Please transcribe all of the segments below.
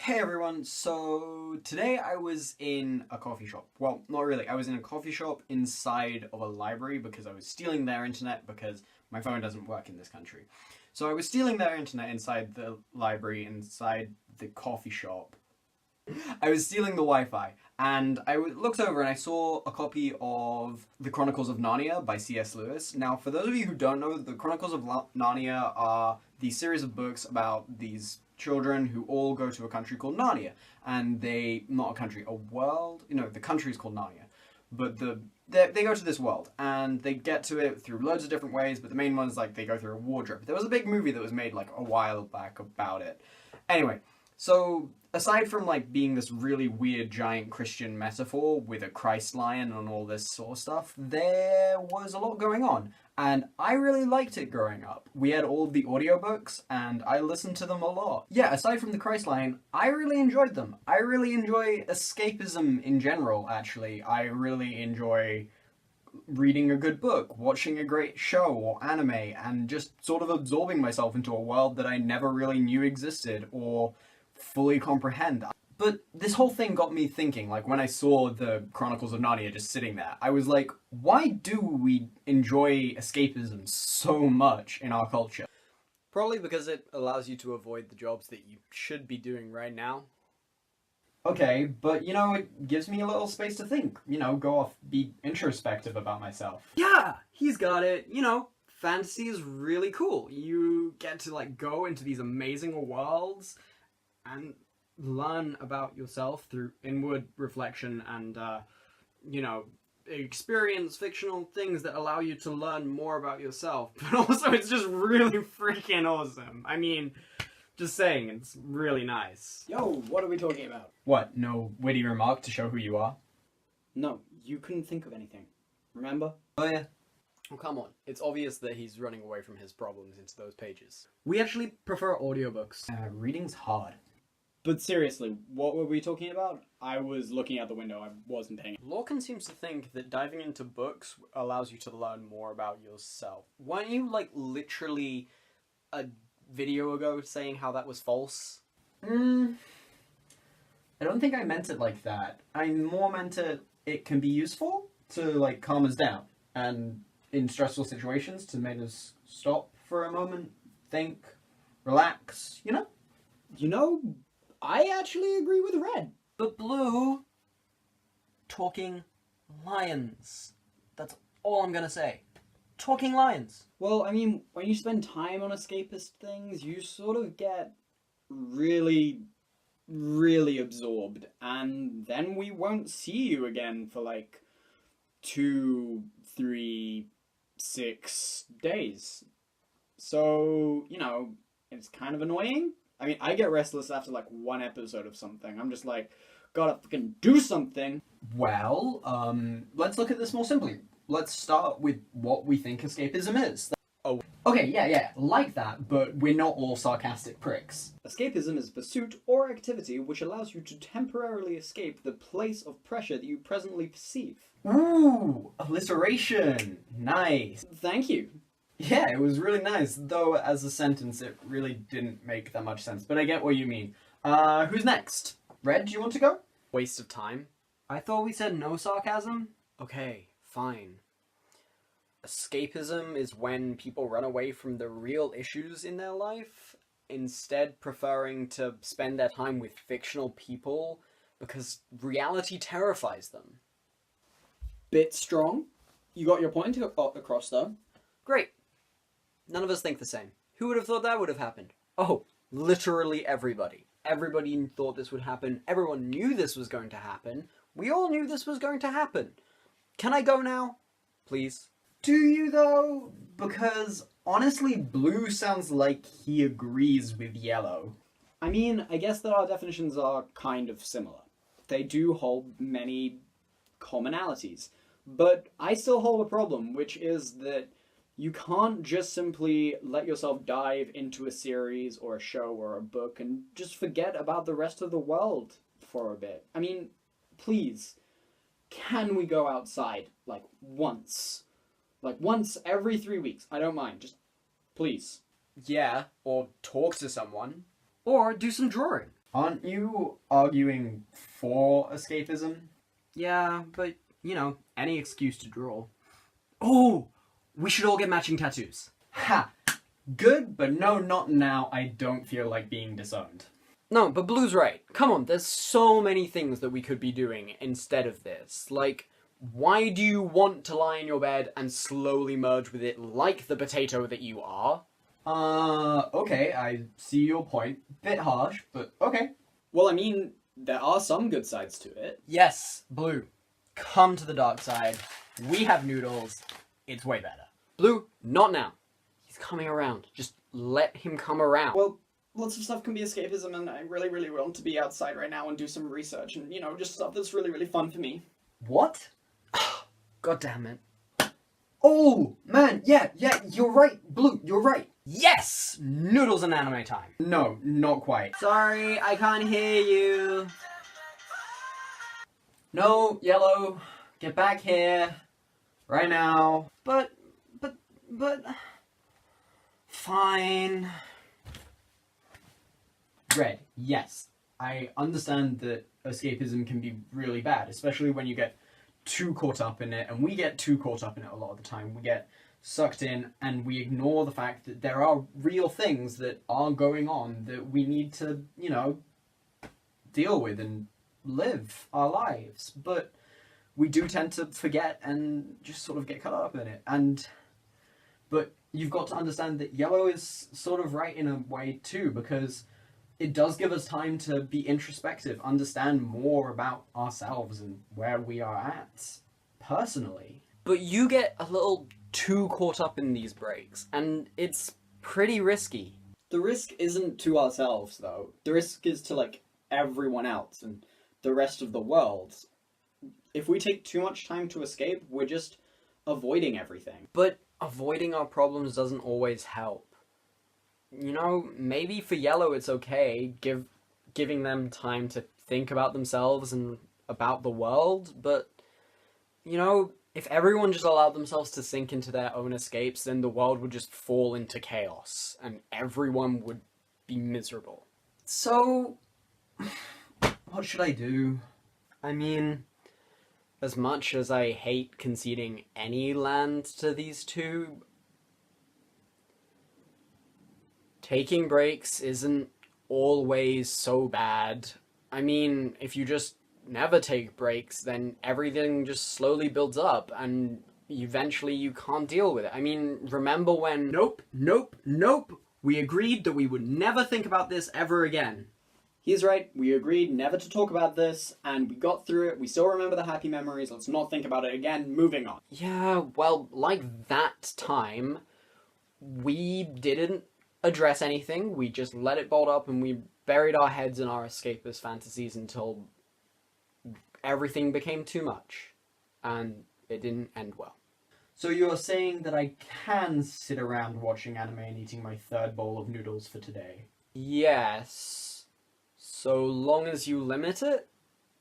Hey everyone, so today I was in a coffee shop. Well, not really. I was in a coffee shop inside of a library because I was stealing their internet because my phone doesn't work in this country. So I was stealing their internet inside the library, inside the coffee shop. I was stealing the Wi-Fi, and I looked over and I saw a copy of The Chronicles of Narnia by C.S. Lewis. Now, for those of you who don't know, The Chronicles of Narnia are the series of books about these children who all go to a country called Narnia, and not a country, a world. The country is called Narnia, but they go to this world and they get to it through loads of different ways. But the main one is like they go through a wardrobe. There was a big movie that was made like a while back about it. Anyway, so aside from like being this really weird giant Christian metaphor with a Christ lion and all this sort of stuff, there was a lot going on. And I really liked it growing up. We had all of the audiobooks, and I listened to them a lot. Yeah, aside from the Christ lion, I really enjoyed them. I really enjoy escapism in general, actually. I really enjoy reading a good book, watching a great show or anime, and just sort of absorbing myself into a world that I never really knew existed or fully comprehend. But this whole thing got me thinking, like when I saw the Chronicles of Narnia just sitting there, I was like, why do we enjoy escapism so much in our culture? Probably because it allows you to avoid the jobs that you should be doing right now. Okay, but it gives me a little space to think, go off, be introspective about myself. Yeah, he's got it. Fantasy is really cool. You get to go into these amazing worlds and learn about yourself through inward reflection and, experience fictional things that allow you to learn more about yourself. But also it's just really freaking awesome. I mean, just saying, it's really nice. Yo, what are we talking about? What, no witty remark to show who you are? No, you couldn't think of anything. Remember? Oh yeah. Oh, come on. It's obvious that he's running away from his problems into those pages. We actually prefer audiobooks. Reading's hard. But seriously, what were we talking about? I was looking out the window, I wasn't paying. Lorcan seems to think that diving into books allows you to learn more about yourself. Weren't you, literally a video ago saying how that was false? I don't think I meant it like that. I more meant it can be useful to, calm us down. And in stressful situations, to make us stop for a moment, think, relax, I actually agree with Red. But Blue, talking lions. That's all I'm gonna say. Talking lions. Well, I mean, when you spend time on escapist things, you sort of get really, really absorbed. And then we won't see you again for 2, 3, 6 days. So, it's kind of annoying. I mean, I get restless after one episode of something. I'm just gotta fucking do something. Well, let's look at this more simply. Let's start with what we think escapism is. Oh. Okay, yeah, like that, but we're not all sarcastic pricks. Escapism is a pursuit or activity which allows you to temporarily escape the place of pressure that you presently perceive. Ooh, alliteration. Nice. Thank you. Yeah, it was really nice, though as a sentence it really didn't make that much sense, but I get what you mean. Who's next? Red, do you want to go? Waste of time? I thought we said no sarcasm? Okay, fine. Escapism is when people run away from the real issues in their life, instead preferring to spend their time with fictional people because reality terrifies them. Bit strong. You got your point across though. Great. None of us think the same. Who would have thought that would have happened? Oh, literally everybody. Everybody thought this would happen. Everyone knew this was going to happen. We all knew this was going to happen. Can I go now? Please? Do you though? Because honestly, Blue sounds like he agrees with Yellow. I mean, I guess that our definitions are kind of similar. They do hold many commonalities. But I still hold a problem, which is that you can't just simply let yourself dive into a series or a show or a book and just forget about the rest of the world for a bit. I mean, please, can we go outside, once? Once every 3 weeks. I don't mind. Just, please. Yeah, or talk to someone. Or do some drawing. Aren't you arguing for escapism? Yeah, but, you know, any excuse to draw. Oh! We should all get matching tattoos. Ha! Good, but no, not now. I don't feel like being disowned. No, but Blue's right. Come on, there's so many things that we could be doing instead of this. Like, why do you want to lie in your bed and slowly merge with it like the potato that you are? Okay, I see your point. Bit harsh, but okay. Well, I mean, there are some good sides to it. Yes, Blue, come to the dark side. We have noodles. It's way better. Blue, not now. He's coming around. Just let him come around. Well, lots of stuff can be escapism, and I really, really want to be outside right now and do some research and, you know, just stuff that's really, really fun for me. What? God damn it. Oh, man, yeah, you're right. Blue, you're right. Yes! Noodles and anime time. No, not quite. Sorry, I can't hear you. No, Yellow, get back here. Right now. But... Fine. Red, yes. I understand that escapism can be really bad, especially when you get too caught up in it, and we get too caught up in it a lot of the time. We get sucked in, and we ignore the fact that there are real things that are going on that we need to, you know, deal with and live our lives. But we do tend to forget and just sort of get caught up in it. But you've got to understand that Yellow is sort of right in a way too, because it does give us time to be introspective, understand more about ourselves and where we are at personally. But you get a little too caught up in these breaks, and it's pretty risky. The risk isn't to ourselves, though. The risk is to, like, everyone else and the rest of the world. If we take too much time to escape, we're just avoiding everything. But avoiding our problems doesn't always help. You know, maybe for Yellow it's okay, giving them time to think about themselves and about the world, but, you know, if everyone just allowed themselves to sink into their own escapes, then the world would just fall into chaos, and everyone would be miserable. So, what should I do? I mean, as much as I hate conceding any land to these two, taking breaks isn't always so bad. I mean, if you just never take breaks, then everything just slowly builds up, and eventually you can't deal with it. I mean, remember when... Nope. We agreed that we would never think about this ever again. He's right, we agreed never to talk about this, and we got through it, we still remember the happy memories, let's not think about it again, moving on. Yeah, well, like that time, we didn't address anything, we just let it bolt up and we buried our heads in our escapist fantasies until everything became too much, and it didn't end well. So you're saying that I can sit around watching anime and eating my third bowl of noodles for today? Yes, so long as you limit it.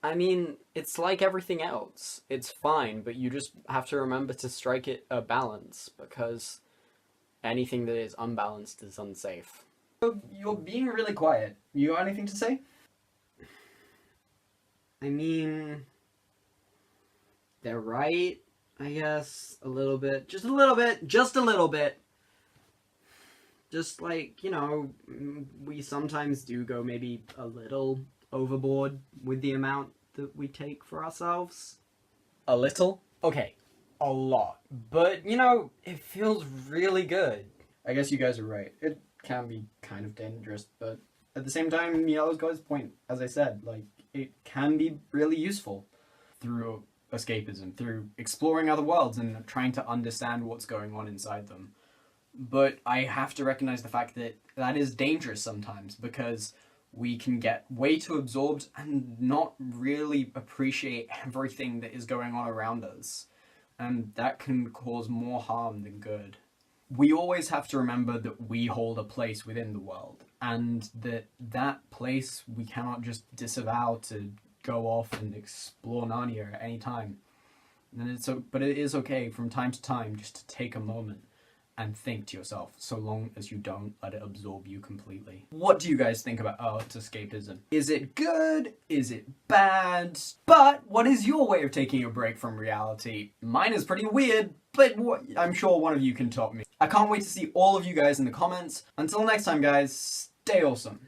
I mean, it's like everything else. It's fine, but you just have to remember to strike it a balance, because anything that is unbalanced is unsafe. You're being really quiet. You got anything to say? I mean, they're right, I guess, a little bit. Just a little bit. Just like, you know, we sometimes do go maybe a little overboard with the amount that we take for ourselves. A little? Okay, a lot. But, you know, it feels really good. I guess you guys are right. It can be kind of dangerous, but at the same time, Yellow's got his point. As I said, like, it can be really useful through escapism, through exploring other worlds and trying to understand what's going on inside them. But I have to recognize the fact that that is dangerous sometimes, because we can get way too absorbed and not really appreciate everything that is going on around us. And that can cause more harm than good. We always have to remember that we hold a place within the world, and that place we cannot just disavow to go off and explore Narnia at any time. But it is okay from time to time just to take a moment and think to yourself, so long as you don't let it absorb you completely. What do you guys think about art escapism? Is it good? Is it bad? But what is your way of taking a break from reality? Mine is pretty weird, but I'm sure one of you can top me. I can't wait to see all of you guys in the comments. Until next time, guys, stay awesome.